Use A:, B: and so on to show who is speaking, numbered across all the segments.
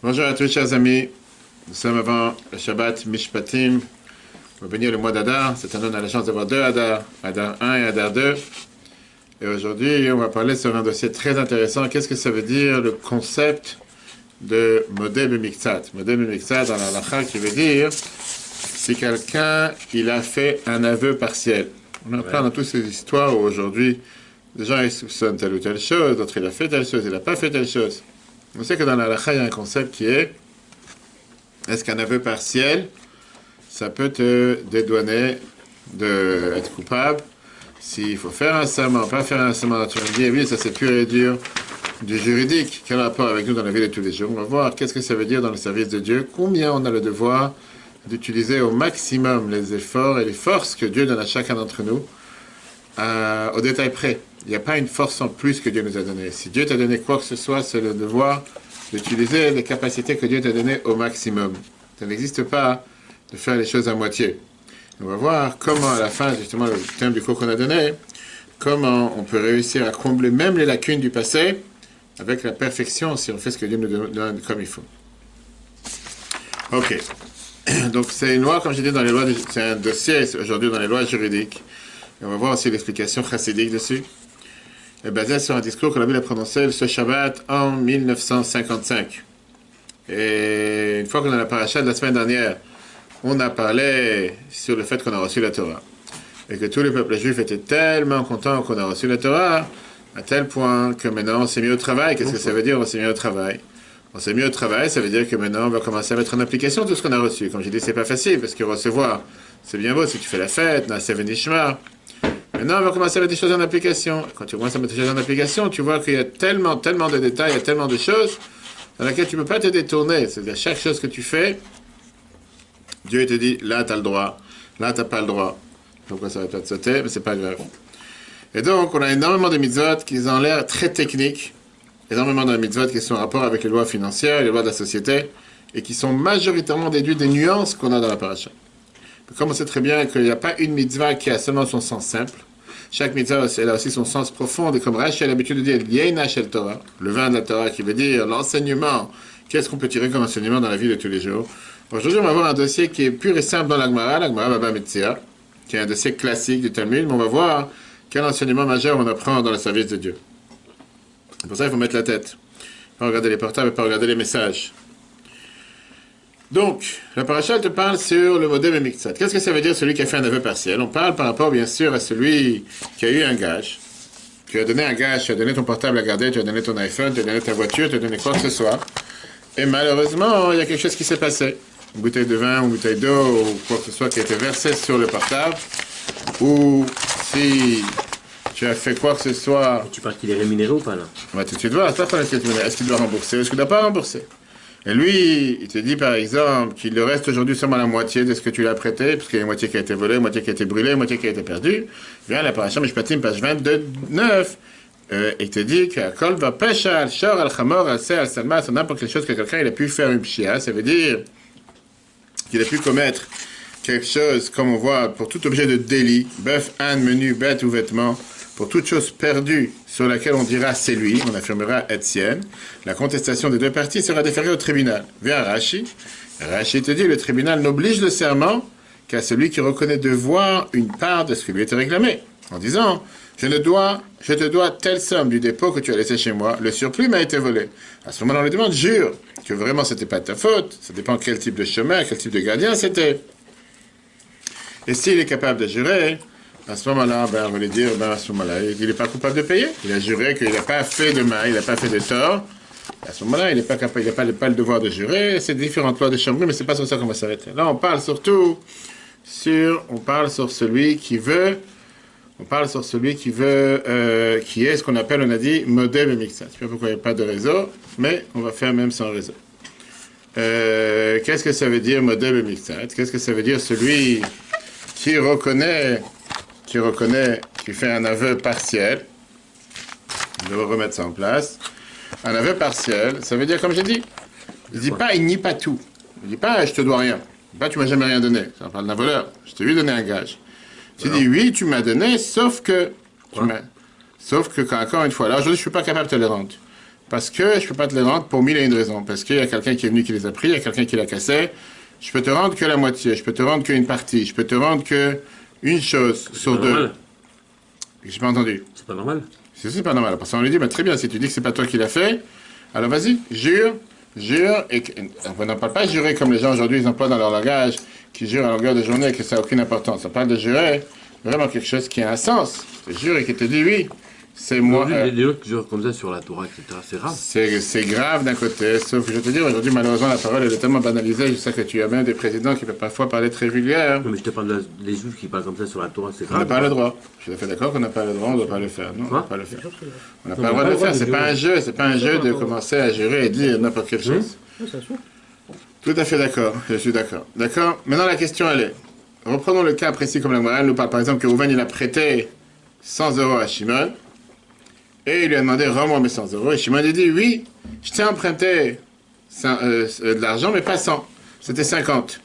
A: Bonjour à tous, chers amis. Nous sommes avant le Shabbat Mishpatim. On va bénir le mois d'Adar. Cette année, on a la chance d'avoir deux Adar, Adar 1 et Adar 2. Et aujourd'hui, on va parler sur un dossier très intéressant. Qu'est-ce que ça veut dire le concept de Modeh B'Miktsat? Modeh B'Miktsat dans la halakha qui veut dire si quelqu'un il a fait un aveu partiel. On apprend dans toutes ces histoires où aujourd'hui, des gens ils soupçonnent telle ou telle chose, d'autres il a fait telle chose, il n'a pas fait telle chose. On sait que dans la halakha, il y a un concept qui est-ce qu'un aveu partiel, ça peut te dédouaner d'être coupable? S'il faut faire un serment, pas faire un serment, tu vas me dire, oui, ça c'est pur et dur du juridique. Quel rapport avec nous dans la vie de tous les jours? On va voir qu'est-ce que ça veut dire dans le service de Dieu, combien on a le devoir d'utiliser au maximum les efforts et les forces que Dieu donne à chacun d'entre nous, au détail près. Il n'y a pas une force en plus que Dieu nous a donnée. Si Dieu t'a donné quoi que ce soit, c'est le devoir d'utiliser les capacités que Dieu t'a données au maximum. Ça n'existe pas de faire les choses à moitié. On va voir comment, à la fin, justement, le thème du cours qu'on a donné, comment on peut réussir à combler même les lacunes du passé avec la perfection si on fait ce que Dieu nous donne comme il faut. Ok. Donc, c'est une loi, comme j'ai dit, dans les lois, c'est un dossier aujourd'hui dans les lois juridiques. Et on va voir aussi l'explication chassidique dessus. Est basée sur un discours que la Bible a prononcé ce Shabbat en 1955. Et une fois qu'on a la paracha de la semaine dernière, on a parlé sur le fait qu'on a reçu la Torah. Et que tous les peuples juifs étaient tellement contents qu'on a reçu la Torah, à tel point que maintenant on s'est mis au travail. Qu'est-ce que ça veut dire, on s'est mis au travail? On s'est mis au travail, ça veut dire que maintenant on va commencer à mettre en application tout ce qu'on a reçu. Comme j'ai dit, c'est pas facile, parce que recevoir, c'est bien beau si tu fais la fête, Naaseh V'Nishma. Maintenant, on va commencer à mettre des choses en application. Quand tu commences à mettre des choses en application, tu vois qu'il y a tellement de détails, il y a tellement de choses dans lesquelles tu ne peux pas te détourner. C'est-à-dire, chaque chose que tu fais, Dieu te dit, là, tu as le droit, là, tu n'as pas le droit. Pourquoi ça va pas te sauter, mais c'est pas grave. Et donc, on a énormément de mitzvot qui ont l'air très techniques, énormément de mitzvot qui sont en rapport avec les lois financières, les lois de la société, et qui sont majoritairement déduits des nuances qu'on a dans la paracha. Comme on sait très bien qu'il n'y a pas une mitzvah qui a seulement son sens simple, chaque mitzvah elle a aussi son sens profond, et comme Rashi a l'habitude de dire, Yeina Shel Torah, le vin de la Torah, qui veut dire l'enseignement, qu'est-ce qu'on peut tirer comme enseignement dans la vie de tous les jours. Aujourd'hui, on va voir un dossier qui est pur et simple dans l'Agmara Baba Metzia, qui est un dossier classique du Talmud, mais on va voir quel enseignement majeur on apprend dans le service de Dieu. Pour ça, il faut mettre la tête, pas regarder les portables, pas regarder les messages. Donc, la paracha te parle sur le Modeh B'Miktsat. Qu'est-ce que ça veut dire celui qui a fait un aveu partiel? On parle par rapport, bien sûr, à celui qui a eu un gage. Tu as donné un gage, tu as donné ton portable à garder, tu as donné ton iPhone, tu as donné ta voiture, tu as donné quoi que ce soit. Et malheureusement, il y a quelque chose qui s'est passé. Une bouteille de vin, une bouteille d'eau, ou quoi que ce soit qui a été versé sur le portable. Ou si tu as fait quoi que ce soit...
B: Tu parles qu'il est rémunéré ou pas, là?
A: On va tout de suite voir. Est-ce qu'il doit rembourser ou est-ce qu'il ne doit pas rembourser? Et lui, il te dit par exemple qu'il lui reste aujourd'hui seulement la moitié de ce que tu lui as prêté, parce qu'il y a une moitié qui a été volée, une moitié qui a été brûlée, une moitié qui a été perdue. Viens, la paracha Mishpatim, page 22-9, et il te dit qu'à Kol va pesha al shor al chamor al se al salma, c'est n'importe quelle chose que quelqu'un il a pu faire une pshia, ça veut dire qu'il a pu commettre quelque chose, comme on voit, pour tout objet de délit, bœuf, âne, menu, bête ou vêtement, pour toute chose perdue sur laquelle on dira c'est lui, on affirmera être sienne, la contestation des deux parties sera déférée au tribunal. Viens Rashi. Rashi te dit le tribunal n'oblige le serment qu'à celui qui reconnaît devoir une part de ce qui lui était réclamé, en disant je te dois telle somme du dépôt que tu as laissé chez moi, le surplus m'a été volé. À ce moment-là, on lui demande jure que vraiment c'était pas de ta faute, ça dépend quel type de chemin, quel type de gardien c'était. Et s'il est capable de jurer, à ce moment-là, on va lui dire, à ce moment-là, il n'est pas coupable de payer. Il a juré qu'il n'a pas fait de mal, il n'a pas fait de tort. À ce moment-là, il n'est pas capable, il n'a pas le devoir de jurer. C'est différentes lois de Chambry, mais c'est pas sur ça qu'on va s'arrêter. Là, on parle surtout sur celui qui veut, qui est ce qu'on appelle, on a dit, Modeh B'Miktsat. Je ne sais pas pourquoi il n'y a pas de réseau, mais on va faire même sans réseau. Qu'est-ce que ça veut dire Modeh B'Miktsat? Qu'est-ce que ça veut dire celui qui reconnaît, qui fait un aveu partiel? Je vais remettre ça en place. Un aveu partiel, ça veut dire, comme j'ai dit, il ne dit pas, il nie pas tout. Il ne dit pas, je te dois rien. Il dit pas, tu m'as jamais rien donné. Ça parle d'un voleur. Je t'ai vu donner un gage. Tu dis, oui, tu m'as donné, sauf que, encore une fois, là, aujourd'hui, je ne suis pas capable de te le rendre. parce que je peux pas te les rendre pour mille et une raisons. Parce qu'il y a quelqu'un qui est venu qui les a pris, il y a quelqu'un qui l'a cassé. Je peux te rendre que la moitié, je peux te rendre qu'une partie, je peux te rendre que une chose sur deux.
B: Normal.
A: J'ai pas entendu.
B: C'est pas normal.
A: C'est pas normal. Parce qu'on lui dit, bah, très bien, si tu dis que c'est pas toi qui l'as fait, alors vas-y, jure, et on n'en parle pas jurer comme les gens aujourd'hui, ils emploient dans leur langage, qui jurent à longueur de journée et que ça n'a aucune importance. On parle de jurer vraiment quelque chose qui a un sens. Tu jures et qui te dit oui, c'est moi.
B: Les gens qui jurent comme ça sur la Torah, etc., c'est grave.
A: C'est grave d'un côté, sauf que je te dis, aujourd'hui, malheureusement, la parole elle est tellement banalisée. Je sais que tu as même des présidents qui peuvent parfois parler très vulgaire.
B: Non, mais je te parle des juifs qui parlent comme ça sur la Torah, c'est
A: On
B: grave.
A: n'a pas le droit. Je suis tout à fait d'accord qu'on n'a pas le droit, on ne doit pas le faire. Non, on ne doit pas le faire. On n'a pas
B: On
A: le droit de le faire.
B: de
A: C'est pas un jeu, c'est pas un jeu de commencer à jurer et dire n'importe quelle chose. Tout à fait d'accord, je suis d'accord. D'accord. Maintenant, la question, elle est, reprenons le cas précis comme la morale nous parle. Par exemple, que Rouven, il a prêté 100 euros à Shimon, et il lui a demandé, rends-moi mes 100 euros. Et Shimon lui dit, oui, je t'ai emprunté de l'argent, mais pas 100. C'était 50.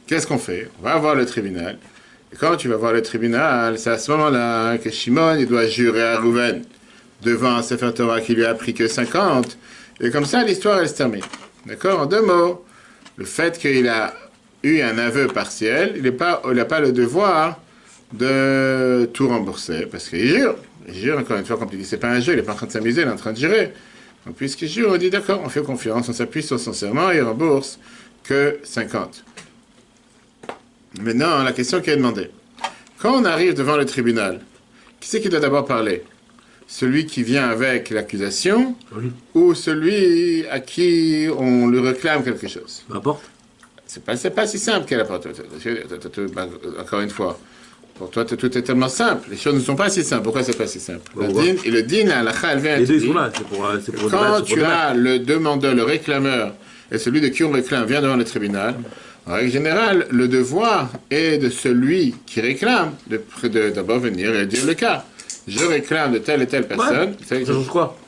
A: Qu'est-ce qu'on fait? On va voir le tribunal. Et quand tu vas voir le tribunal, c'est à ce moment-là que Shimon, il doit jurer à Rouven devant un Sefer Torah qui lui a pris que 50. Et comme ça, l'histoire, elle se termine. D'accord? En deux mots, le fait qu'il a eu un aveu partiel, il n'a pas le devoir de tout rembourser, parce qu'il jure. Il jure, encore une fois, comme tu dis, c'est pas un jeu, il n'est pas en train de s'amuser, il est en train de jurer. Donc, puisqu'il jure, on dit d'accord, on fait confiance, on s'appuie sur son serment et il rembourse que 50. Maintenant, la question qui est demandée. Quand on arrive devant le tribunal, qui c'est qui doit d'abord parler? Celui qui vient avec l'accusation ou celui à qui on lui réclame quelque chose?
B: Peu importe.
A: C'est pas si simple qu'elle apporte. Encore une fois, pour toi, tout est tellement simple. Les choses ne sont pas si simples. Pourquoi c'est pas si simple? Le din, la halakha, elle vient
B: Les
A: te
B: deux
A: dire,
B: sont là, c'est pour
A: quand tu as le demandeur, le réclameur, et celui de qui on réclame vient devant le tribunal, en règle générale, le devoir est de celui qui réclame d'abord venir et dire le cas. Je réclame de telle et telle personne.
B: Ça change quoi?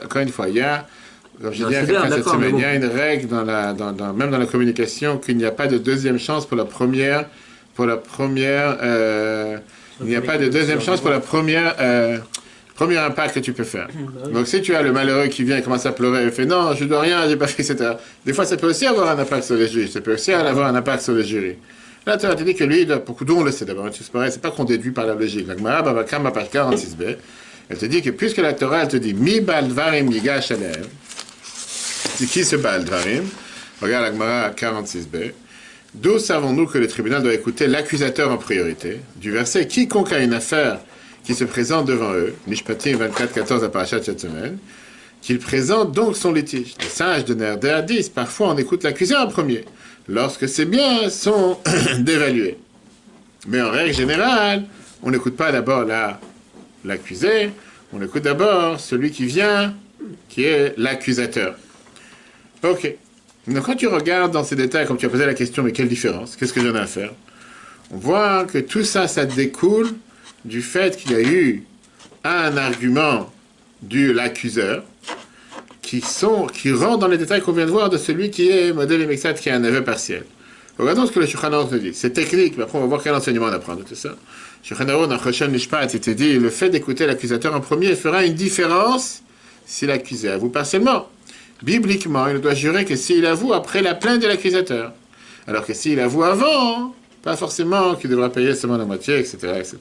A: Encore une fois, il y a, comme je dis à
B: c'est bien,
A: quelqu'un cette
B: d'accord,
A: semaine,
B: mais
A: il y a une règle même dans la communication qu'il n'y a pas de deuxième chance pour la première, il n'y a pas de deuxième chance pour la première, premier impact que tu peux faire. Donc si tu as le malheureux qui vient et commence à pleurer et fait non, je dois rien, j'ai pas fait, etc. Des fois, ça peut aussi avoir un impact sur les juges, ça peut aussi avoir un impact sur le jury. Là, tu as dit que lui, pour nous on le sait d'abord, c'est pas qu'on déduit par la logique. La Gemara, Babakam, page 46b, elle te dit que puisque la Torah, elle te dit mi baldvarim yigash alehem, c'est qui ce baldvarim? Regarde la Gemara 46b. D'où savons-nous que le tribunal doit écouter l'accusateur en priorité? Du verset quiconque a une affaire qui se présente devant eux, Mishpatim 24-14 à Parashat cette semaine, qu'il présente donc son litige. Les sages de Nerder disent parfois on écoute l'accusé en premier, lorsque ses biens sont dévalués. Mais en règle générale, on n'écoute pas d'abord l'accusé, on écoute d'abord celui qui vient, qui est l'accusateur. Ok. Donc quand tu regardes dans ces détails, comme tu as posé la question, mais quelle différence? Qu'est-ce que j'en ai à faire? On voit que tout ça, ça découle du fait qu'il y a eu un argument de l'accuseur qui rentre dans les détails qu'on vient de voir de celui qui est modèle Mexat, qui a un aveu partiel. Regardons ce que le Shulchan Aruch nous dit. C'est technique, mais après on va voir quel enseignement on apprend de tout ça. Shulchan Aruch, dans Choshen Mishpat, il te dit, le fait d'écouter l'accusateur en premier fera une différence s'il accusé avoue partiellement. Bibliquement, il ne doit jurer que s'il avoue après la plainte de l'accusateur. Alors que s'il avoue avant, pas forcément qu'il devra payer seulement la moitié, etc. etc.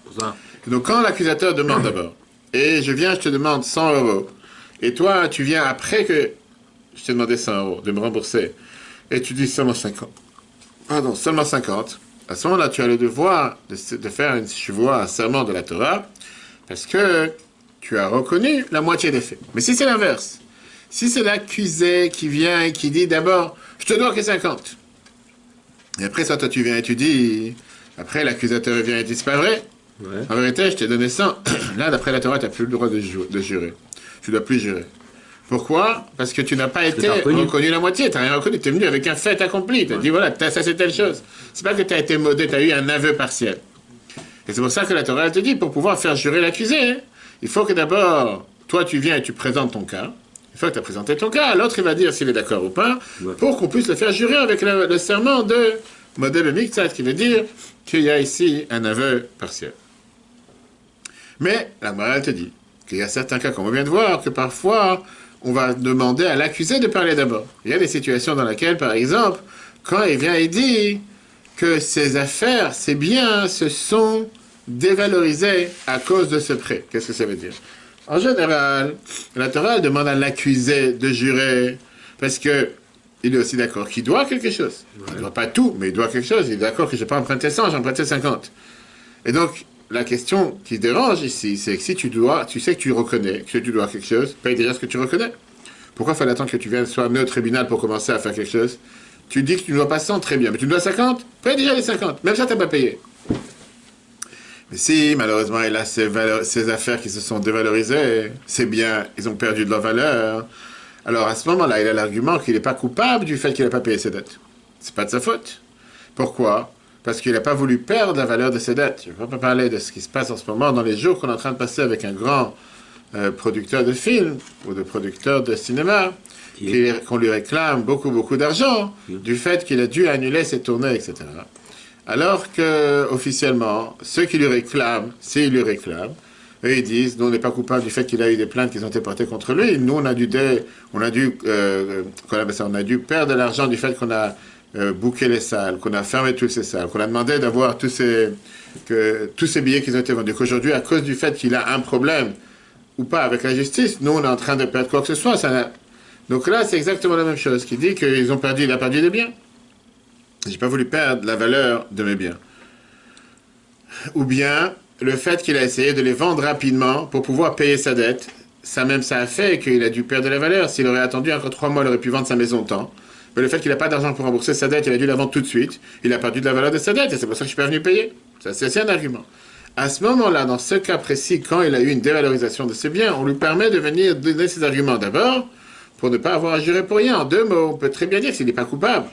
B: Pour ça.
A: Donc quand l'accusateur demande d'abord, et je te demande 100 euros, et toi tu viens après que je t'ai demandé 100 euros de me rembourser, et tu dis seulement 50. Pardon, seulement 50. À ce moment-là, tu as le devoir de faire un serment de la Torah, parce que tu as reconnu la moitié des faits. Mais si c'est l'inverse, si c'est l'accusé qui vient et qui dit d'abord, je te dois que 50. Et après ça, toi tu viens et tu dis, après l'accusateur vient et dit, c'est pas vrai.
B: Ouais.
A: En vérité, je t'ai donné 100. Là, d'après la Torah, tu n'as plus le droit de jurer. Tu ne dois plus jurer. Pourquoi? Parce que tu n'as pas été reconnu la moitié. Tu n'as rien reconnu. Tu es venu avec un fait accompli. Tu as dit, voilà, ça c'est telle chose. C'est pas que tu as été modé, tu as eu un aveu partiel. Et c'est pour ça que la Torah elle te dit, pour pouvoir faire jurer l'accusé, il faut que d'abord, toi tu viens et tu présentes ton cas. Une fois que tu as présenté ton cas, l'autre il va dire s'il est d'accord ou pas, pour qu'on puisse le faire jurer avec le serment de modèle Miktsat, qui veut dire qu'il y a ici un aveu partiel. Mais la morale te dit qu'il y a certains cas, comme on vient de voir, que parfois, on va demander à l'accusé de parler d'abord. Il y a des situations dans lesquelles, par exemple, quand il vient et dit que ses affaires, ses biens, se sont dévalorisés à cause de ce prêt. Qu'est-ce que ça veut dire? En général, la Torah demande à l'accusé de jurer parce que il est aussi d'accord qu'il doit quelque chose. Il ne doit pas tout, mais il doit quelque chose. Il est d'accord que je n'ai pas emprunté 100, j'ai emprunté 50. Et donc, la question qui dérange ici, c'est que si tu dois, tu sais que tu reconnais que tu dois quelque chose, paye déjà ce que tu reconnais. Pourquoi faut attendre que tu viennes soit amené au tribunal pour commencer à faire quelque chose? Tu dis que tu ne dois pas 100, très bien, mais tu dois 50, paye déjà les 50. Même ça, tu n'as pas payé. Mais si, malheureusement, il a ses affaires qui se sont dévalorisées, ses biens, ils ont perdu de leur valeur. Alors, à ce moment-là, il a l'argument qu'il n'est pas coupable du fait qu'il n'a pas payé ses dettes. C'est pas de sa faute. Pourquoi? Parce qu'il n'a pas voulu perdre la valeur de ses dettes. Je ne vais pas parler de ce qui se passe en ce moment dans les jours qu'on est en train de passer avec un grand producteur de films ou de producteur de cinéma, qu'on lui réclame beaucoup d'argent du fait qu'il a dû annuler ses tournées, etc. Alors que, officiellement, ceux qui lui réclament, s'ils lui réclament, eux, ils disent, nous, on n'est pas coupable du fait qu'il a eu des plaintes qui ont été portées contre lui. Nous, on a dû perdre de l'argent du fait qu'on a booké les salles, qu'on a fermé toutes ces salles, qu'on a demandé d'avoir tous ces billets qui ont été vendus. Qu'aujourd'hui, à cause du fait qu'il a un problème ou pas avec la justice, nous, on est en train de perdre quoi que ce soit. Donc là, c'est exactement la même chose, qui dit qu'il a perdu des biens. J'ai pas voulu perdre la valeur de mes biens. Ou bien, le fait qu'il a essayé de les vendre rapidement pour pouvoir payer sa dette, ça a fait qu'il a dû perdre de la valeur. S'il aurait attendu encore 3 mois, il aurait pu vendre sa maison tant. Mais le fait qu'il n'a pas d'argent pour rembourser sa dette, il a dû la vendre tout de suite. Il a perdu de la valeur de sa dette et c'est pour ça que je suis pas venu payer. Ça, c'est un argument. À ce moment-là, dans ce cas précis, quand il a eu une dévalorisation de ses biens, on lui permet de venir donner ses arguments d'abord pour ne pas avoir à jurer pour rien. En 2 mots, on peut très bien dire qu'il n'est pas coupable.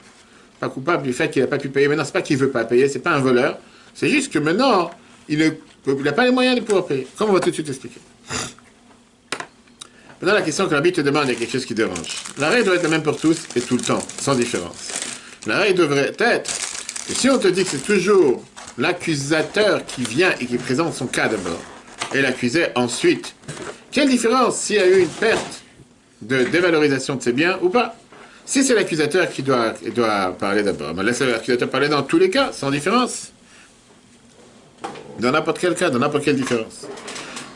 A: Pas coupable du fait qu'il n'a pas pu payer. Maintenant, c'est pas qu'il veut pas payer, c'est pas un voleur. C'est juste que maintenant, il n'a pas les moyens de pouvoir payer. Comme on va tout de suite expliquer. Maintenant, la question que l'habit te demande, il y a quelque chose qui dérange. La règle doit être la même pour tous et tout le temps, sans différence. La règle devrait être que si on te dit que c'est toujours l'accusateur qui vient et qui présente son cas d'abord, et l'accusé ensuite, quelle différence s'il y a eu une perte de dévalorisation de ses biens ou pas? Si c'est l'accusateur qui doit parler d'abord, mais laisse l'accusateur parler dans tous les cas, sans différence. Dans n'importe quel cas, dans n'importe quelle différence.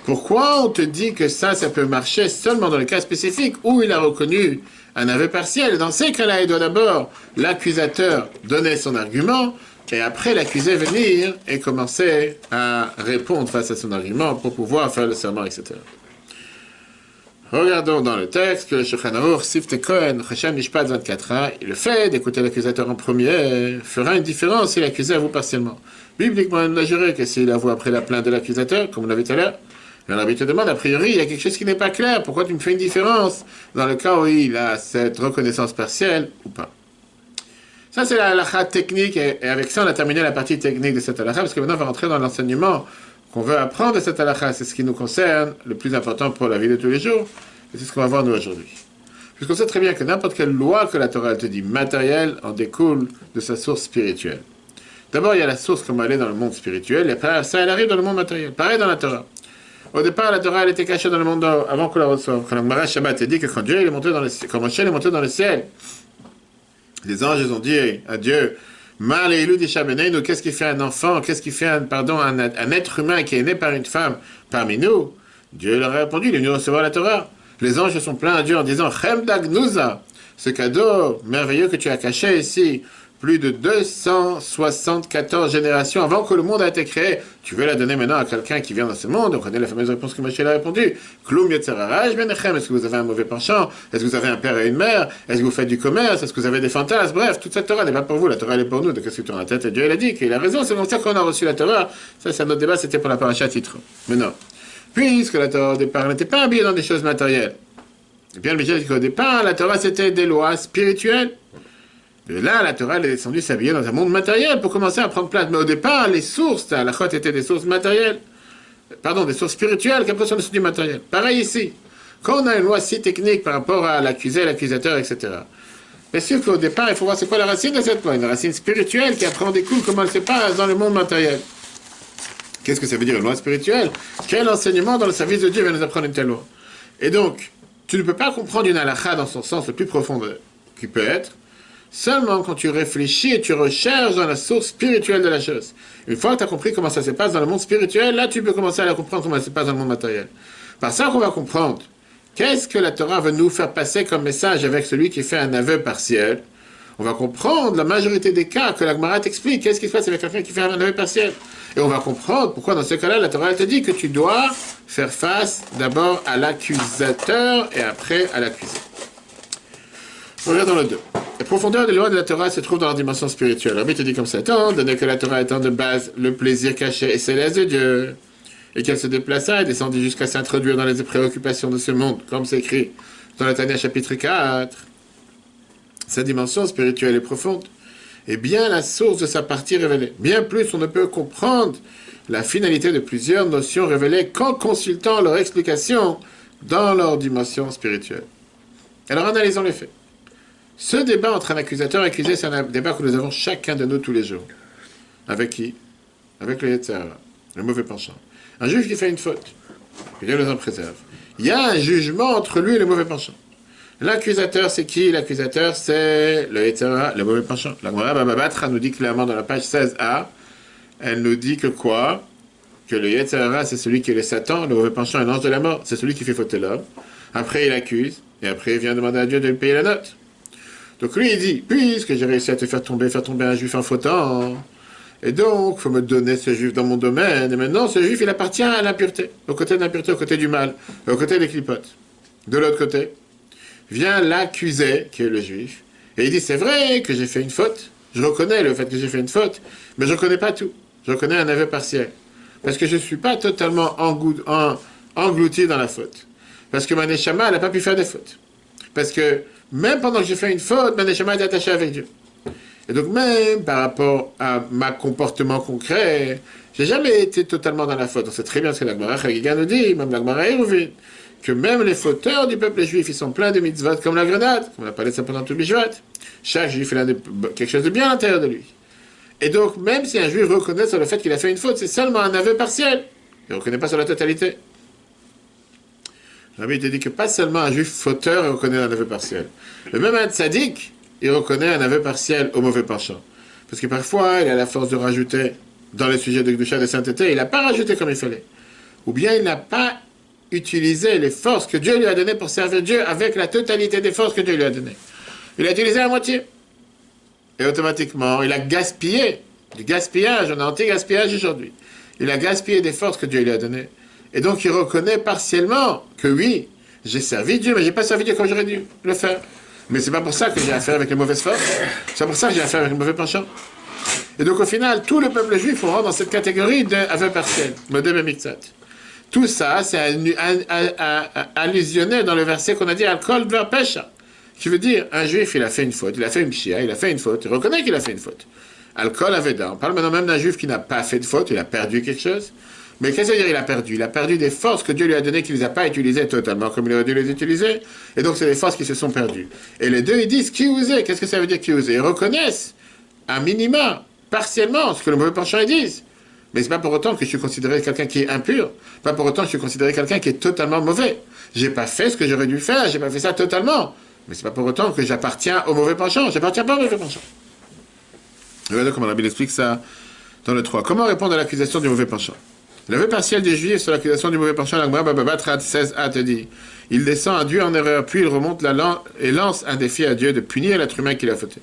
A: Pourquoi on te dit que ça peut marcher seulement dans le cas spécifique où il a reconnu un aveu partiel? Dans ces cas-là, il doit d'abord l'accusateur donner son argument et après l'accusé venir et commencer à répondre face à son argument pour pouvoir faire le serment, etc. Regardons dans le texte que le Shulchan Aruch, Sifte Cohen, Cheshem Mishpat 24a, le fait d'écouter l'accusateur en premier fera une différence si l'accusé avoue partiellement. Bibliquement, on a juré que s'il avoue après la plainte de l'accusateur, comme on l'avait tout à l'heure, l'arbitre te demande, a priori, il y a quelque chose qui n'est pas clair. Pourquoi tu me fais une différence dans le cas où il a cette reconnaissance partielle ou pas? Ça, c'est la halakha technique, et avec ça, on a terminé la partie technique de cette halakha, parce que maintenant, on va rentrer dans l'enseignement qu'on veut apprendre de cette halakha. C'est ce qui nous concerne, le plus important pour la vie de tous les jours, et c'est ce qu'on va voir nous aujourd'hui. Puisqu'on sait très bien que n'importe quelle loi que la Torah te dit matérielle en découle de sa source spirituelle. D'abord, il y a la source comme elle est dans le monde spirituel, et après, ça, elle arrive dans le monde matériel. Pareil dans la Torah. Au départ, la Torah, elle était cachée dans le monde avant qu'on la reçoive. Quand le Gemara Shabbat a dit que quand Dieu est monté dans le ciel, quand Moshe est monté dans le ciel, les anges ont dit à Dieu, qu'est-ce qui fait un enfant, qu'est-ce qui fait un être humain qui est né par une femme parmi nous? Dieu leur a répondu, il est venu recevoir la Torah. Les anges se sont plaints à Dieu en disant, Chemdagnuza, ce cadeau merveilleux que tu as caché ici, plus de 274 générations avant que le monde a été créé. Tu veux la donner maintenant à quelqu'un qui vient dans ce monde? On connaît la fameuse réponse que Moshe a répondu. Kloum yetzerara benechem. Est-ce que vous avez un mauvais penchant? Est-ce que vous avez un père et une mère? Est-ce que vous faites du commerce? Est-ce que vous avez des fantasmes? Bref, toute cette Torah n'est pas pour vous. La Torah, elle est pour nous. Donc, qu'est-ce que tu as en la tête? Et Dieu, il a dit qu'il a raison. C'est comme ça qu'on a reçu la Torah. Ça, c'est un autre débat. C'était pour la paracha titre. Mais non. Puisque la Torah, au départ, n'était pas habillée dans des choses matérielles. Et bien, le Michel dit qu'au départ, la Torah, c'était des lois spirituelles. Et là, la Torah elle est descendue s'habiller dans un monde matériel pour commencer à prendre place. Mais au départ, les sources, la halachot étaient des sources matérielles. Pardon, des sources spirituelles qui après sont des matérielles. Pareil ici. Quand on a une loi si technique par rapport à l'accusé, l'accusateur, etc. Bien sûr qu'au départ, il faut voir c'est quoi la racine de cette loi. Une racine spirituelle qui apprend des coups comment elle se passe dans le monde matériel. Qu'est-ce que ça veut dire une loi spirituelle? Quel enseignement dans le service de Dieu va nous apprendre une telle loi? Et donc, tu ne peux pas comprendre une halakha dans son sens le plus profond qui peut être, seulement quand tu réfléchis et tu recherches dans la source spirituelle de la chose. Une fois que tu as compris comment ça se passe dans le monde spirituel, là tu peux commencer à la comprendre comment ça se passe dans le monde matériel. Par ça qu'on va comprendre qu'est-ce que la Torah veut nous faire passer comme message avec celui qui fait un aveu partiel. On va comprendre la majorité des cas que la Gemara t'explique. Qu'est-ce qui se passe avec quelqu'un qui fait un aveu partiel? Et on va comprendre pourquoi dans ce cas-là, la Torah te dit que tu dois faire face d'abord à l'accusateur et après à l'accusé. On regarde dans le 2. La profondeur des lois de la Torah se trouve dans la dimension spirituelle. Rabbi te dit comme ça, étant donné que la Torah étant de base le plaisir caché et céleste de Dieu, et qu'elle se déplaça et descendit jusqu'à s'introduire dans les préoccupations de ce monde, comme c'est écrit dans le Tanya chapitre 4, sa dimension spirituelle est profonde, et bien la source de sa partie révélée. Bien plus, on ne peut comprendre la finalité de plusieurs notions révélées qu'en consultant leur explication dans leur dimension spirituelle. Alors analysons les faits. Ce débat entre un accusateur et un accusé, c'est un débat que nous avons chacun de nous tous les jours. Avec qui? Avec le Yetzer Hara, le mauvais penchant. Un juge qui fait une faute, que Dieu nous en préserve. Il y a un jugement entre lui et le mauvais penchant. L'accusateur, c'est qui? L'accusateur, c'est le Yetzer Hara, le mauvais penchant. La Gemara Baba Batra nous dit clairement dans la page 16a, elle nous dit que quoi? Que le Yetzer Hara, c'est celui qui est le Satan, le mauvais penchant est l'ange de la mort. C'est celui qui fait fauter l'homme. Après, il accuse, et après, il vient demander à Dieu de lui payer la note. Donc lui, il dit, puisque j'ai réussi à te faire tomber un juif en fautant, et donc, il faut me donner ce juif dans mon domaine, et maintenant, ce juif, il appartient à l'impureté, au côté de l'impureté, au côté du mal, au côté des clipotes. De l'autre côté, vient l'accusé, qui est le juif, et il dit, c'est vrai que j'ai fait une faute, je reconnais le fait que j'ai fait une faute, mais je ne reconnais pas tout, je reconnais un aveu partiel, parce que je ne suis pas totalement englouti dans la faute, parce que ma neshama, elle n'a pas pu faire des fautes, parce que même pendant que j'ai fait une faute, ma neshama est attachée avec Dieu. Et donc même par rapport à ma comportement concret, j'ai jamais été totalement dans la faute. On sait très bien ce que la Gemara Chagiga nous dit, même la Gemara Eruvin, que même les fauteurs du peuple juif, ils sont pleins de mitzvot comme la grenade, comme on a parlé de ça pendant tout le Bijouat. Chaque juif, il a quelque chose de bien à l'intérieur de lui. Et donc même si un juif reconnaît sur le fait qu'il a fait une faute, c'est seulement un aveu partiel. Il ne reconnaît pas sur la totalité. Rabbi te dit que pas seulement un juif fauteur reconnaît un aveu partiel. Le même un tzaddik, il reconnaît un aveu partiel au mauvais penchant. Parce que parfois, il a la force de rajouter dans les sujets de Kedusha de sainteté, il n'a pas rajouté comme il fallait. Ou bien il n'a pas utilisé les forces que Dieu lui a données pour servir Dieu avec la totalité des forces que Dieu lui a données. Il a utilisé la moitié. Et automatiquement, il a gaspillé. Du gaspillage, on a anti-gaspillage aujourd'hui. Il a gaspillé des forces que Dieu lui a données. Et donc il reconnaît partiellement que oui, j'ai servi Dieu, mais je n'ai pas servi Dieu comme j'aurais dû le faire. Mais c'est pas pour ça que j'ai affaire avec les mauvaises forces. C'est pour ça que j'ai affaire avec le mauvais penchant. Et donc au final, tout le peuple juif rentre dans cette catégorie d'aveu partiel, modem et mixat. Tout ça, c'est allusionné dans le verset qu'on a dit Al-Kol Dvar Pesha, qui veut dire un juif, il a fait une faute, il a fait une pshia, il a fait une faute, il reconnaît qu'il a fait une faute. Al-Kol Aveda. On parle maintenant même d'un juif qui n'a pas fait de faute, il a perdu quelque chose. Mais qu'est-ce que ça veut dire il a perdu? Il a perdu des forces que Dieu lui a données qu'il ne les a pas utilisées totalement comme il aurait dû les utiliser. Et donc c'est des forces qui se sont perdues. Et les deux, ils disent qui osait. Qu'est-ce que ça veut dire qui osait? Ils reconnaissent, à minima, partiellement, ce que le mauvais penchant ils disent. Mais c'est pas pour autant que je suis considéré quelqu'un qui est impur. Pas pour autant que je suis considéré quelqu'un qui est totalement mauvais. J'ai pas fait ce que j'aurais dû faire. J'ai pas fait ça totalement. Mais c'est pas pour autant que j'appartiens au mauvais penchant. J'appartiens pas au mauvais penchant. Regardez comment la Bible explique ça dans le 3. Comment répondre à l'accusation du mauvais penchant? L'aveu partiel des Juifs sur l'accusation du mauvais penchant, la Gemara Baba Batra 16a te dit, il descend à Dieu en erreur, puis il remonte et lance un défi à Dieu de punir l'être humain qui l'a fauté.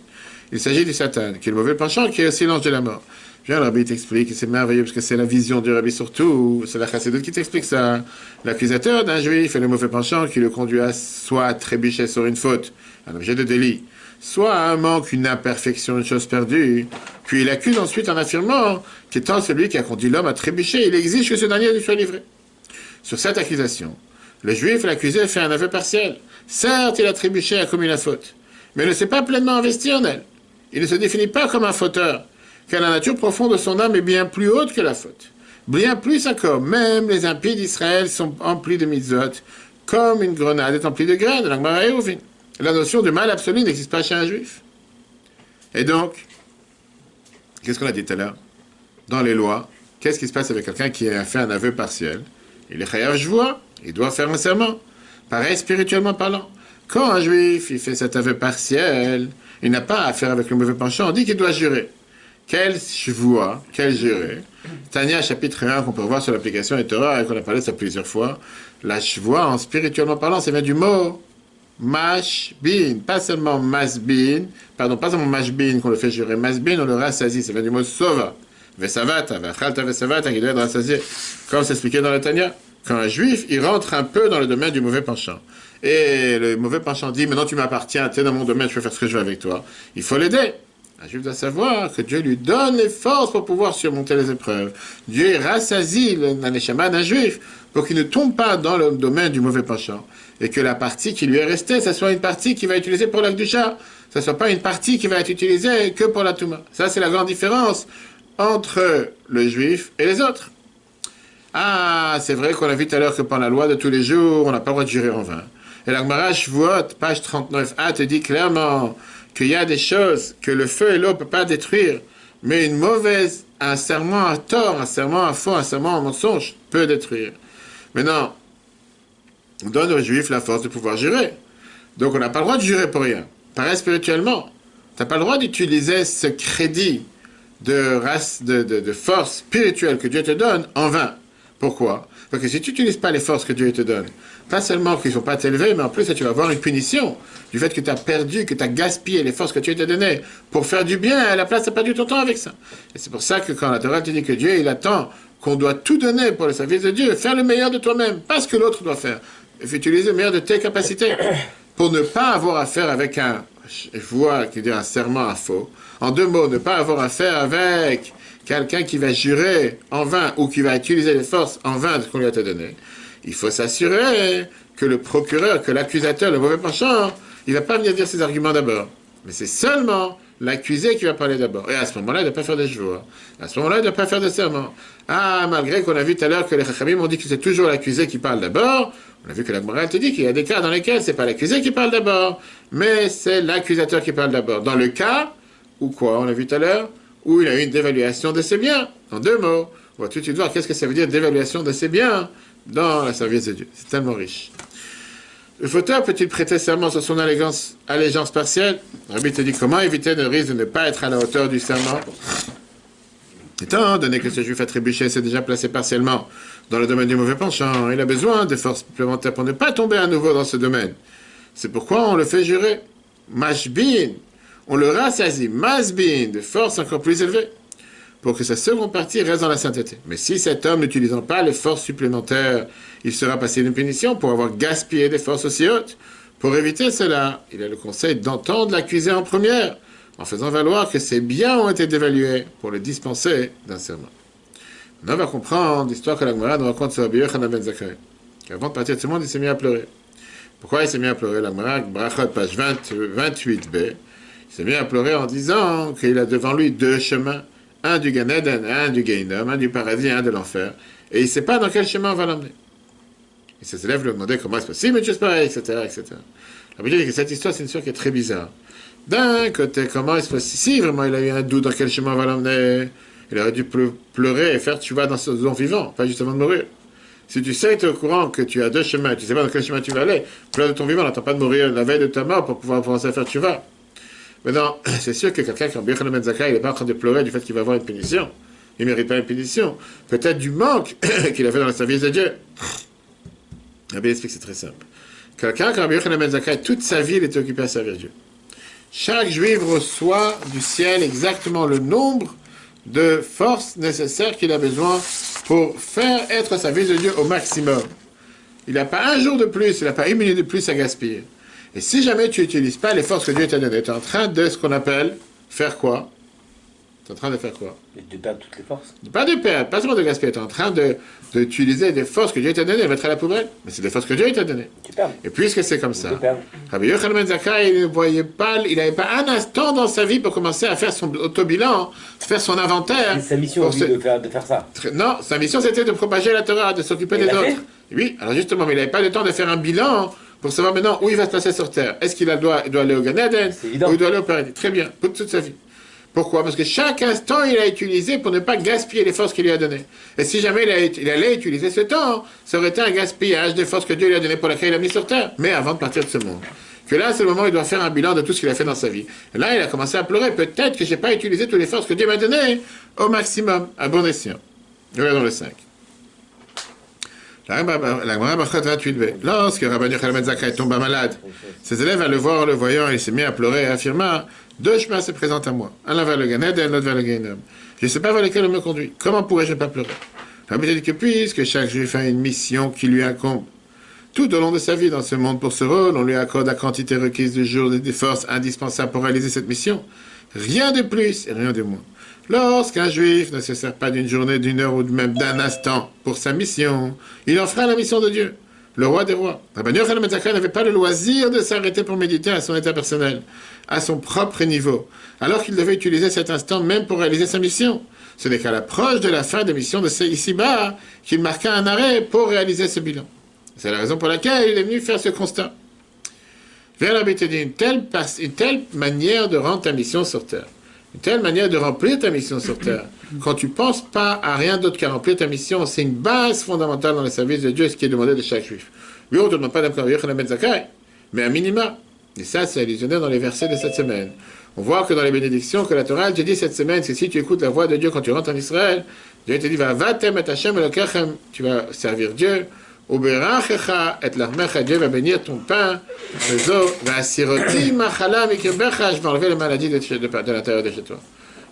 A: Il s'agit du Satan, qui est le mauvais penchant, qui est aussi l'ange de la mort. Bien, le Rabbi t'explique, et c'est merveilleux, parce que c'est la vision du Rabbi surtout, c'est la Chassidut qui t'explique ça. L'accusateur d'un Juif est le mauvais penchant qui le conduit à soit trébucher sur une faute, un objet de délit, soit à un manque, une imperfection, une chose perdue. Puis il accuse ensuite en affirmant qu'étant celui qui a conduit l'homme à trébucher, il exige que ce dernier lui soit livré. Sur cette accusation, le juif, l'accusé, fait un aveu partiel. Certes, il a trébuché et a commis la faute, mais il ne s'est pas pleinement investi en elle. Il ne se définit pas comme un fauteur, car la nature profonde de son âme est bien plus haute que la faute. Bien plus encore, même les impies d'Israël sont emplis de mitzvot, comme une grenade est emplie de graines, la Gemara Eruvin. La notion de mal absolu n'existe pas chez un juif. Et donc, qu'est-ce qu'on a dit tout à l'heure? Dans les lois, Qu'est-ce qui se passe avec quelqu'un qui a fait un aveu partiel? Il est chayav shvua, il doit faire un serment. Pareil, spirituellement parlant. Quand un juif, il fait cet aveu partiel, il n'a pas à faire avec le mauvais penchant, on dit qu'il doit jurer. Quel shvua, quel jurer? Tania, chapitre 1, qu'on peut voir sur l'application et Torah, et qu'on a parlé de ça plusieurs fois. La shvua, en spirituellement parlant, ça vient du mot mashbin, pas seulement masbin, pardon, pas seulement mashbin qu'on le fait jurer, masbin, on le rassasie, ça vient du mot sova. Vesavata, vachalta vesavata, qui doit être rassasié, comme c'est expliqué dans le Tania. Quand un juif, il rentre un peu dans le domaine du mauvais penchant. Et le mauvais penchant dit, maintenant tu m'appartiens, tu es dans mon domaine, je peux faire ce que je veux avec toi. Il faut l'aider. Un juif doit savoir que Dieu lui donne les forces pour pouvoir surmonter les épreuves. Dieu rassasie la neshama d'un juif pour qu'il ne tombe pas dans le domaine du mauvais penchant. Et que la partie qui lui est restée, ça soit une partie qui va être utilisée pour l'akdusha. Ça ne soit pas une partie qui va être utilisée que pour la touma. Ça, c'est la grande différence entre le juif et les autres. Ah, c'est vrai qu'on a vu tout à l'heure que par la loi de tous les jours, on n'a pas le droit de jurer en vain. Et la Gemara Shvuot, page 39a, te dit clairement qu'il y a des choses que le feu et l'eau ne peuvent pas détruire, mais une mauvaise, un serment à tort, un serment à faux, un serment à mensonge peut détruire. Maintenant, on donne aux juifs la force de pouvoir jurer. Donc on n'a pas le droit de jurer pour rien. Pareil spirituellement. Tu n'as pas le droit d'utiliser ce crédit de force spirituelle que Dieu te donne en vain. Pourquoi? Parce que si tu n'utilises pas les forces que Dieu te donne, pas seulement qu'ils ne sont pas t'élever, mais en plus tu vas avoir une punition du fait que tu as perdu, que tu as gaspillé les forces que Dieu t'a données pour faire du bien, à la place tu as perdu ton temps avec ça. Et c'est pour ça que quand la Torah te dit que Dieu, il attend qu'on doit tout donner pour le service de Dieu, faire le meilleur de toi-même, pas ce que l'autre doit faire. Il faut utiliser le meilleur de tes capacités pour ne pas avoir affaire avec un serment à faux. En deux mots, ne pas avoir affaire avec quelqu'un qui va jurer en vain ou qui va utiliser les forces en vain de ce qu'on lui a donné. Il faut s'assurer que le procureur, que l'accusateur, le mauvais penchant, il ne va pas venir dire ses arguments d'abord. Mais c'est seulement l'accusé qui va parler d'abord. Et à ce moment-là, il ne doit pas faire des jours. À ce moment-là, il ne doit pas faire de serment. Ah, malgré qu'on a vu tout à l'heure que les Chachamim ont dit que c'est toujours l'accusé qui parle d'abord, on a vu que la Gemara te dit qu'il y a des cas dans lesquels c'est pas l'accusé qui parle d'abord, mais c'est l'accusateur qui parle d'abord. Dans le cas où quoi, on a vu tout à l'heure, où il a eu une dévaluation de ses biens. En deux mots, on va tout de suite voir qu'est-ce que ça veut dire dévaluation de ses biens dans la service de Dieu. C'est tellement riche. Le fauteur peut-il prêter serment sur son allégeance partielle? Rabbi te dit comment éviter le risque de ne pas être à la hauteur du serment. Étant donné que ce juif a trébuché s'est déjà placé partiellement dans le domaine du mauvais penchant, il a besoin de forces supplémentaires pour ne pas tomber à nouveau dans ce domaine. C'est pourquoi on le fait jurer. Mashbin, on le rassasie, masbin, de force encore plus élevée, pour que sa seconde partie reste dans la sainteté. Mais si cet homme n'utilisant pas les forces supplémentaires, il sera passé d'une punition pour avoir gaspillé des forces aussi hautes. Pour éviter cela, il a le conseil d'entendre l'accusé en première, en faisant valoir que ses biens ont été dévalués pour le dispenser d'un serment. Maintenant, on va comprendre l'histoire que la Gemara nous raconte sur Rabbi Yochanan ben Zakkai. Avant de partir de ce monde, il s'est mis à pleurer. Pourquoi il s'est mis à pleurer? La Gemara, Brachot, page 28b, il s'est mis à pleurer en disant qu'il a devant lui deux chemins, un du Gan Eden, un du Gehinnom, un du paradis, un de l'enfer, et il ne sait pas dans quel chemin on va l'emmener. Et ses élèves lui demandaient comment c'est possible, une chose pareille, etc., etc. Rabbi dit que cette histoire, c'est une histoire qui est très bizarre. D'un côté, comment est-ce possible? Si vraiment il a eu un doute dans quel chemin on va l'emmener, il aurait dû pleurer et faire tu vas dans ce don vivant, pas juste avant de mourir. Si tu sais, tu es au courant que tu as deux chemins, tu ne sais pas dans quel chemin tu vas aller, pleure de ton vivant, n'attends pas de mourir la veille de ta mort pour pouvoir commencer à faire tu vas. Maintenant, c'est sûr que quelqu'un comme Rabbi Yochanan ben Zakkai, il n'est pas en train de pleurer du fait qu'il va avoir une punition. Il ne mérite pas une punition. Peut-être du manque qu'il a fait dans le service de Dieu. Rabbi explique que c'est très simple. Quelqu'un comme Rabbi Yochanan ben Zakkai, toute sa vie, il est occupé à servir Dieu. Chaque juif reçoit du ciel exactement le nombre de forces nécessaires qu'il a besoin pour faire être sa vie de Dieu au maximum. Il n'a pas un jour de plus, il n'a pas une minute de plus à gaspiller. Et si jamais tu n'utilises pas les forces que Dieu t'a données, tu es en train de ce qu'on appelle faire quoi? Tu es en train de faire quoi?
C: De perdre toutes les forces.
A: Pas de perdre, pas seulement de gaspiller. Tu es en train d'utiliser des forces que Dieu t'a données et mettre à la poubelle. Mais c'est des forces que Dieu t'a données.
C: Tu perds.
A: Et puisque c'est comme ça,
C: Tu perds.
A: Rabbi Yochanan ben Zakkai, il n'avait pas un instant dans sa vie pour commencer à faire son autobilan, faire son inventaire.
C: C'est sa mission, lui, de faire ça.
A: Non, sa mission c'était de propager la Torah, de s'occuper
C: Il
A: des
C: l'a
A: autres.
C: fait.
A: Oui, alors justement, mais il n'avait pas le temps de faire un bilan pour savoir maintenant où il va se placer sur terre. Est-ce qu'il doit aller au Gan Eden
C: C'est évident.
A: ou il doit aller au paradis? Très bien, pour toute sa vie. Pourquoi? Parce que chaque instant, il a utilisé pour ne pas gaspiller les forces qu'il lui a données. Et si jamais il allait utiliser ce temps, ça aurait été un gaspillage des forces que Dieu lui a données pour lesquelles il a mis sur terre. Mais avant de partir de ce monde. Que là, c'est le moment où il doit faire un bilan de tout ce qu'il a fait dans sa vie. Et là, il a commencé à pleurer. Peut-être que je n'ai pas utilisé toutes les forces que Dieu m'a données au maximum, à bon escient. Regardons le 5. La Gemara Brachot 28b. Lorsque Rabbi Yochanan ben Zakkai tomba malade, ses élèves allaient le voir en le voyant, il s'est mis à pleurer et affirma: deux chemins se présentent à moi. Un vers le Gan Eden, l'autre vers le Gehinnom. Je ne sais pas vers lequel on me conduit. Comment pourrais-je ne pas pleurer? Rabbi dit que puisque chaque juif a une mission qui lui incombe, tout au long de sa vie dans ce monde pour ce rôle, on lui accorde la quantité requise de jours et des forces indispensables pour réaliser cette mission. Rien de plus et rien de moins. Lorsqu'un juif ne se sert pas d'une journée, d'une heure ou même d'un instant pour sa mission, il en fera la mission de Dieu, le roi des rois. Rabbi Yochanan ben Zakkai n'avait pas le loisir de s'arrêter pour méditer à son état personnel, à son propre niveau, alors qu'il devait utiliser cet instant même pour réaliser sa mission. Ce n'est qu'à l'approche de la fin des missions de ici-bas qu'il marqua un arrêt pour réaliser ce bilan. C'est la raison pour laquelle il est venu faire ce constat. Vers la te dit une telle manière de rendre ta mission sur terre. Une telle manière de remplir ta mission sur terre. Quand tu ne penses pas à rien d'autre qu'à remplir ta mission, c'est une base fondamentale dans le service de Dieu, ce qui est demandé de chaque juif. Oui, on ne te demande pas d'être comme Yochanan ben Zakkai, mais un minima. Et ça, c'est allusionné dans les versets de cette semaine. On voit que dans les bénédictions que la Torah te dit cette semaine, c'est si tu écoutes la voix de Dieu quand tu rentres en Israël, Dieu te dit, va-t'em et Hashem elokechem, tu vas servir Dieu. Uberachecha et l'armecha, Dieu va bénir ton pain, les eaux, va siroti machala mikirbecha, je vais enlever les maladies de l'intérieur de chez toi.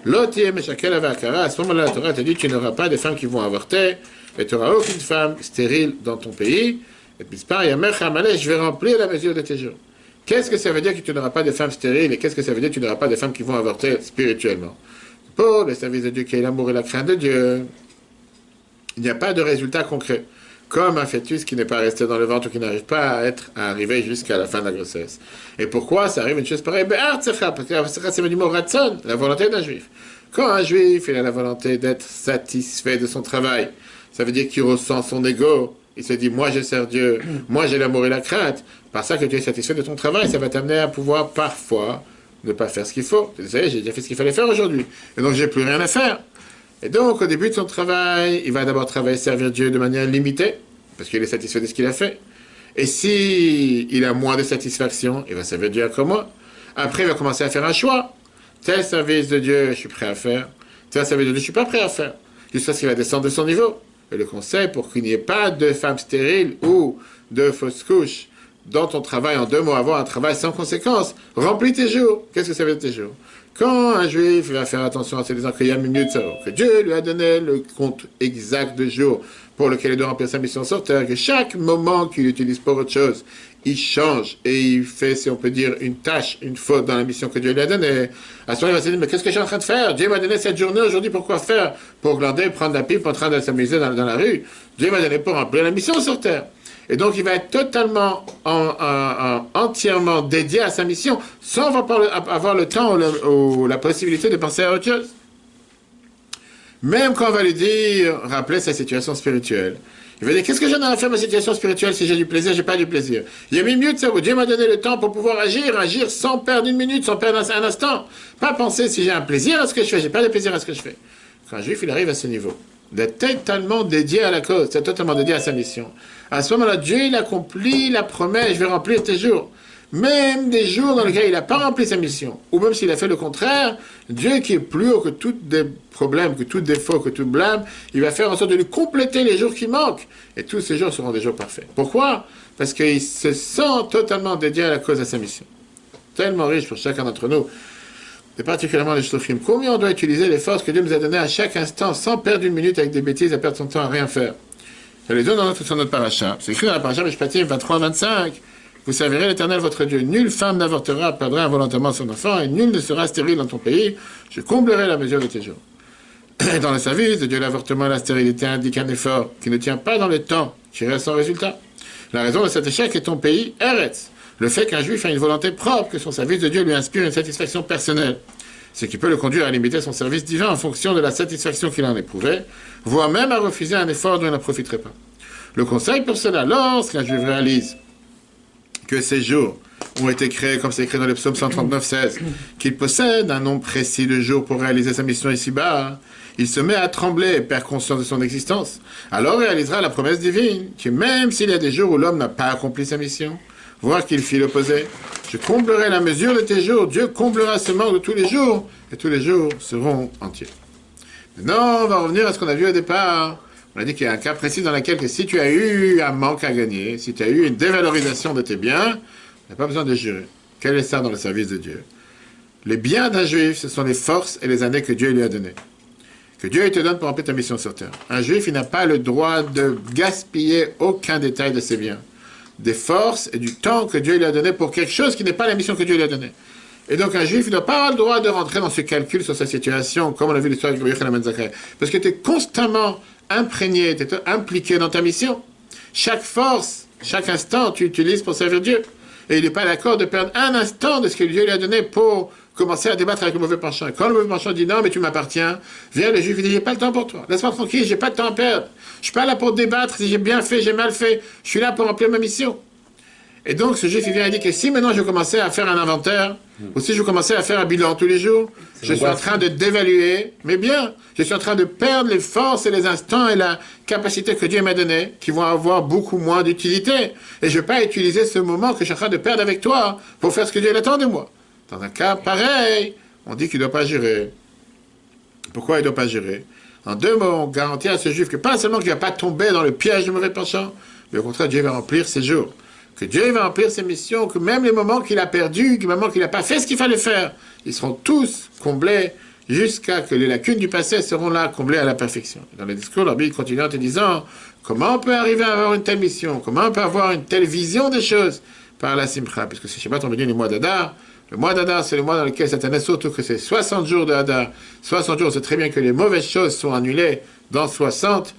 A: L'otier meshakel avakara, à ce moment-là, la Torah te dit, tu n'auras pas de femmes qui vont avorter, et tu n'auras aucune femme stérile dans ton pays, et puis par yamecha malé, je vais remplir la mesure de tes jours. Qu'est-ce que ça veut dire que tu n'auras pas de femmes stériles, et qu'est-ce que ça veut dire que tu n'auras pas de femmes qui vont avorter spirituellement? Pour le service de Dieu qui est l'amour et la crainte de Dieu, il n'y a pas de résultat concret. Comme un fœtus qui n'est pas resté dans le ventre ou qui n'arrive pas à arriver jusqu'à la fin de la grossesse. Et pourquoi ça arrive une chose pareille? Parce que c'est du mot ratson, la volonté d'un juif. Quand un juif il a la volonté d'être satisfait de son travail, ça veut dire qu'il ressent son ego, il se dit moi je sers Dieu, moi j'ai l'amour et la crainte. Par ça que tu es satisfait de ton travail, ça va t'amener à pouvoir parfois ne pas faire ce qu'il faut. Vous savez, j'ai déjà fait ce qu'il fallait faire aujourd'hui, et donc j'ai plus rien à faire. Et donc, au début de son travail, il va d'abord travailler, servir Dieu de manière limitée, parce qu'il est satisfait de ce qu'il a fait. Et si il a moins de satisfaction, il va servir Dieu comme moi. Après, il va commencer à faire un choix. Tel service de Dieu, je suis prêt à faire. Tel service de Dieu, je ne suis pas prêt à faire. Jusqu'à ce qu'il va descendre de son niveau. Et le conseil, pour qu'il n'y ait pas de femmes stériles ou de fausses couches dans ton travail, en 2 mots, avoir un travail sans conséquence, remplis tes jours. Qu'est-ce que ça veut dire tes jours? Quand un juif va faire attention à ses que Dieu lui a donné le compte exact de jours pour lequel il doit remplir sa mission sur terre, que chaque moment qu'il utilise pour autre chose, il change et il fait, si on peut dire, une tâche, une faute dans la mission que Dieu lui a donnée. À ce moment, il va se dire, mais qu'est-ce que je suis en train de faire? Dieu m'a donné cette journée aujourd'hui, pourquoi faire? Pour glander, prendre la pipe, en train de s'amuser dans la rue. Dieu m'a donné pour remplir la mission sur terre. Et donc, il va être totalement, entièrement dédié à sa mission, sans avoir le temps ou la possibilité de penser à autre chose. Même quand on va lui dire, rappeler sa situation spirituelle. Il va dire, qu'est-ce que j'en ai à faire ma situation spirituelle si j'ai du plaisir, j'ai pas du plaisir? Il y a mis mieux de ça, Dieu m'a donné le temps pour pouvoir agir sans perdre une minute, sans perdre un instant. Pas penser si j'ai un plaisir à ce que je fais, j'ai pas de plaisir à ce que je fais. Quand un juif, il arrive à ce niveau, d'être totalement dédié à la cause, c'est totalement dédié à sa mission. À ce moment-là, Dieu, il accomplit la promesse, je vais remplir tes jours. Même des jours dans lesquels il n'a pas rempli sa mission, ou même s'il a fait le contraire, Dieu qui est plus haut que tous des problèmes, que tout défaut, que tout blâme, il va faire en sorte de lui compléter les jours qui manquent. Et tous ces jours seront des jours parfaits. Pourquoi? Parce qu'il se sent totalement dédié à la cause de sa mission. Tellement riche pour chacun d'entre nous. Et particulièrement les shofim. Combien on doit utiliser les forces que Dieu nous a données à chaque instant, sans perdre une minute avec des bêtises, à perdre son temps à rien faire. Je les donne sur notre paracha. C'est écrit dans la paracha Mishpatim 23-25. Vous servirez l'Éternel votre Dieu. Nulle femme n'avortera, perdra involontairement son enfant, et nul ne sera stérile dans ton pays. Je comblerai la mesure de tes jours. Dans le service de Dieu, l'avortement et la stérilité indiquent un effort qui ne tient pas dans le temps, qui reste sans résultat. La raison de cet échec est ton pays, Eretz. Le fait qu'un juif a une volonté propre, que son service de Dieu lui inspire une satisfaction personnelle. Ce qui peut le conduire à limiter son service divin en fonction de la satisfaction qu'il en éprouvait, voire même à refuser un effort dont il ne profiterait pas. Le conseil pour cela, lorsqu'un juif réalise que ses jours ont été créés, comme c'est écrit dans le psaume 139:16, qu'il possède un nombre précis de jours pour réaliser sa mission ici-bas, il se met à trembler et perd conscience de son existence. Alors réalisera la promesse divine, que même s'il y a des jours où l'homme n'a pas accompli sa mission, voire qu'il fit l'opposé, je comblerai la mesure de tes jours, Dieu comblera ce manque de tous les jours, et tous les jours seront entiers. Maintenant, on va revenir à ce qu'on a vu au départ. On a dit qu'il y a un cas précis dans lequel que si tu as eu un manque à gagner, si tu as eu une dévalorisation de tes biens, tu n'as pas besoin de jurer. Quel est ça dans le service de Dieu? Les biens d'un juif, ce sont les forces et les années que Dieu lui a données. Que Dieu te donne pour remplir ta mission sur terre. Un juif, il n'a pas le droit de gaspiller aucun détail de ses biens. Des forces et du temps que Dieu lui a donné pour quelque chose qui n'est pas la mission que Dieu lui a donnée. Et donc un juif, il n'a pas avoir le droit de rentrer dans ce calcul sur sa situation, comme on a vu l'histoire avec Yochanan ben Zakkai. Parce que tu es constamment imprégné, tu es impliqué dans ta mission. Chaque force, chaque instant, tu utilises pour servir Dieu. Et il n'est pas d'accord de perdre un instant de ce que Dieu lui a donné pour commencer à débattre avec le mauvais penchant. Et quand le mauvais penchant dit non, mais tu m'appartiens, viens le juif, il dit j'ai pas le temps pour toi. Laisse-moi tranquille, j'ai pas de temps à perdre. Je suis pas là pour débattre si j'ai bien fait, j'ai mal fait. Je suis là pour remplir ma mission. Et donc ce juif, il vient et dit que si maintenant je commençais à faire un inventaire, ou si je commençais à faire un bilan tous les jours, je suis en train de dévaluer mes biens. Je suis en train de perdre les forces et les instants et la capacité que Dieu m'a donnée, qui vont avoir beaucoup moins d'utilité. Et je ne vais pas utiliser ce moment que je suis en train de perdre avec toi pour faire ce que Dieu attend de moi. Dans un cas pareil, on dit qu'il ne doit pas jurer. Pourquoi il ne doit pas jurer? En deux mots, on garantit à ce juif que pas seulement qu'il ne va pas tomber dans le piège du mauvais penchant, mais au contraire, Dieu va remplir ses jours. Que Dieu va remplir ses missions, que même les moments qu'il a perdus, les moments qu'il n'a pas fait ce qu'il fallait faire, ils seront tous comblés jusqu'à que les lacunes du passé seront là, comblées à la perfection. Dans le discours, l'Arbitre continue en te disant comment on peut arriver à avoir une telle mission, comment on peut avoir une telle vision des choses par la Simcha, puisque c'est Shabbat, on veut dire les mois d'Adar. Le mois d'Adar, c'est le mois dans lequel cette année, surtout que c'est 60 jours de Hadar. 60 jours, c'est très bien que les mauvaises choses sont annulées dans 60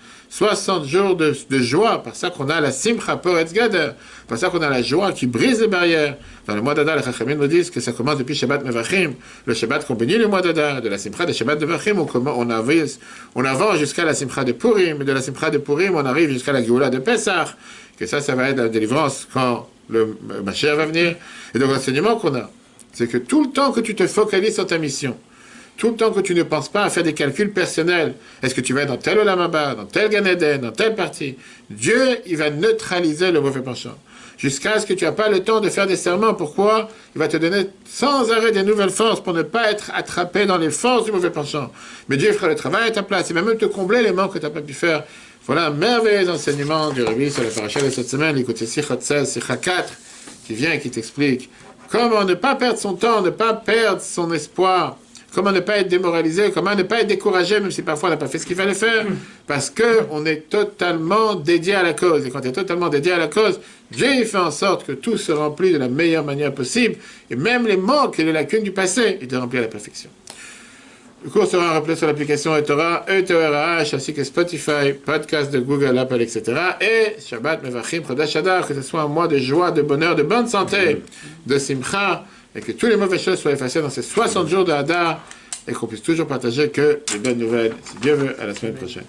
A: jours de joie, par ça qu'on a la Simcha Poretz Gader, par ça qu'on a la joie qui brise les barrières. Dans le mois d'Adar, les Chachamim nous disent que ça commence depuis Shabbat Mevachim, le Shabbat qu'on bénit le mois d'Adar, de la Simcha de Shabbat Mevachim, on avance jusqu'à la Simcha de Purim, et de la Simcha de Purim, on arrive jusqu'à la Géoula de Pessah, que ça va être la délivrance quand le Mashiach va venir. Et donc l'enseignement qu'on a, c'est que tout le temps que tu te focalises sur ta mission, tout le temps que tu ne penses pas à faire des calculs personnels, est-ce que tu vas être dans tel Olam Haba, dans tel Gan Eden, dans telle partie, Dieu, il va neutraliser le mauvais penchant. Jusqu'à ce que tu n'as pas le temps de faire des serments. Pourquoi? Il va te donner sans arrêt des nouvelles forces pour ne pas être attrapé dans les forces du mauvais penchant. Mais Dieu fera le travail à ta place. Il va même te combler les manques que tu n'as pas pu faire. Voilà un merveilleux enseignement du Rabbi sur la paracha de cette semaine. Écoutez, Sicha 16, Sicha 4, qui vient et qui t'explique comment ne pas perdre son temps, ne pas perdre son espoir, comment ne pas être démoralisé, comment ne pas être découragé, même si parfois on n'a pas fait ce qu'il fallait faire, parce qu'on est totalement dédié à la cause. Et quand tu es totalement dédié à la cause, Dieu fait en sorte que tout se remplit de la meilleure manière possible, et même les manques et les lacunes du passé, il te remplit à la perfection. Le cours sera rappelé sur l'application eTorah, ETORH, ainsi que Spotify, podcast de Google, Apple, etc. Et Shabbat Mevachim, Chodesh Adar, que ce soit un mois de joie, de bonheur, de bonne santé, de Simcha, et que toutes les mauvaises choses soient effacées dans ces 60 jours de Hadar, et qu'on puisse toujours partager que les bonnes nouvelles. Si Dieu veut, à la semaine prochaine.